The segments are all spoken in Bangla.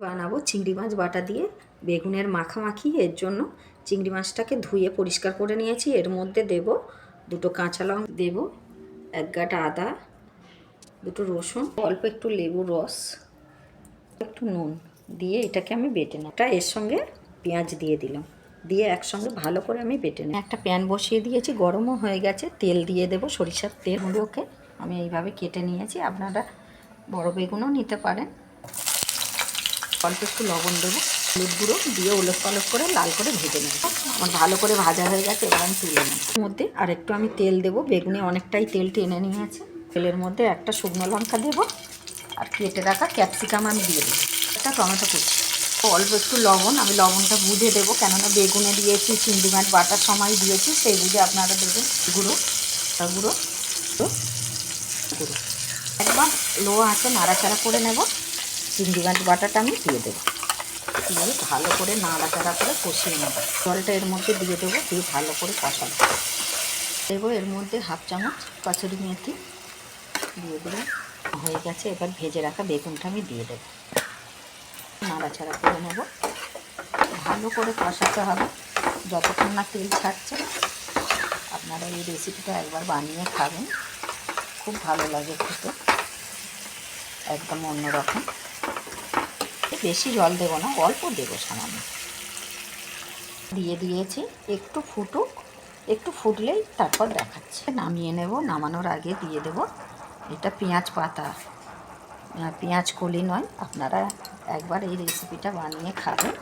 বানাবো চিংড়ি মাছ বাটা দিয়ে বেগুনের মাখামাখি। এর জন্য চিংড়ি মাছটাকে ধুয়ে পরিষ্কার করে নিয়েছি। এর মধ্যে দেব দুটো কাঁচা লঙ্কা, দেব এক গাঁটা আদা, দুটো রসুন, অল্প একটু লেবুর রস, একটু নুন দিয়ে এটাকে আমি বেটে নেব। এর সঙ্গে পেঁয়াজ দিয়ে দিলাম, দিয়ে একসঙ্গে ভালো করে আমি বেটে নেব। একটা প্যান বসিয়ে দিয়েছি, গরমও হয়ে গেছে। তেল দিয়ে দেব, সরিষার তেল। মুড়োকে আমি এইভাবে কেটে নিয়েছি, আপনারা বড় বেগুনও নিতে পারেন। অল্প একটু লবণ দেবো, হলুদ গুঁড়ো দিয়ে ওলট পালট করে লাল করে ভেজে নেব। আমার ভালো করে ভাজা হয়ে গেছে, এবার আমি তুলে নেব। এর মধ্যে আর একটু আমি তেল দেবো, বেগুনে অনেকটাই তেল টেনে নিয়েছে। তেলের মধ্যে একটা শুকনো লঙ্কা দেবো, আর কেটে রাখা ক্যাপসিকাম আমি দিয়ে দেবো, একটা টমেটো কুচি, অল্প একটু লবণ। আমি লবণটা বুঝে দেবো, কেননা বেগুনে দিয়েছি, চিংড়ি মাছ বাটার সময় দিয়েছি, সেই বুঝে আপনারা দেবেন। গুঁড়ো গুঁড়ো গুঁড়ো একবার লো আঁচে নাড়াচাড়া করে নেব। চিংড়ি মাছ বাটাটা আমি দিয়ে দেবো, দিয়ে ভালো করে নাড়াচাড়া করে কষিয়ে নেব। জলটা এর মধ্যে দিয়ে দেবো, দিয়ে ভালো করে কষাবো। দেবো এর মধ্যে হাফ চামচ কসুরি মেথি দিয়ে দেবো। হয়ে গেছে, এবার ভেজে রাখা বেগুনটা আমি দিয়ে দেবো, নাড়াচাড়া করে নেব। ভালো করে কষাতে হবে যতক্ষণ না তেল ছাড়ছে। আপনারা এই রেসিপিটা একবার বানিয়ে খাবেন, খুব ভালো লাগে খেতে, একদম অন্যরকম। বেশি জল দেবো না, অল্প দেবো, সামান্য দিয়ে দিয়েছি। একটু ফুটুক, একটু ফুটলেই তারপর দেখাচ্ছি। নামিয়ে নেব, নামানোর আগে দিয়ে দেব এটা পেঁয়াজ পাতা, পেঁয়াজ কলি নয়। আপনারা একবার এই রেসিপিটা বানিয়ে খাবেন,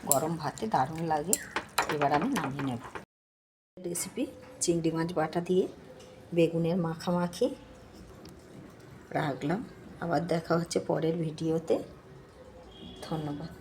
গরম ভাতে দারুণ লাগে। এবার আমি নামিয়ে নেব। রেসিপি চিংড়ি মাছ বাটা দিয়ে বেগুনের মাখামাখি রাখলাম। আবার দেখা হচ্ছে পরের ভিডিওতে। ধন্যবাদ।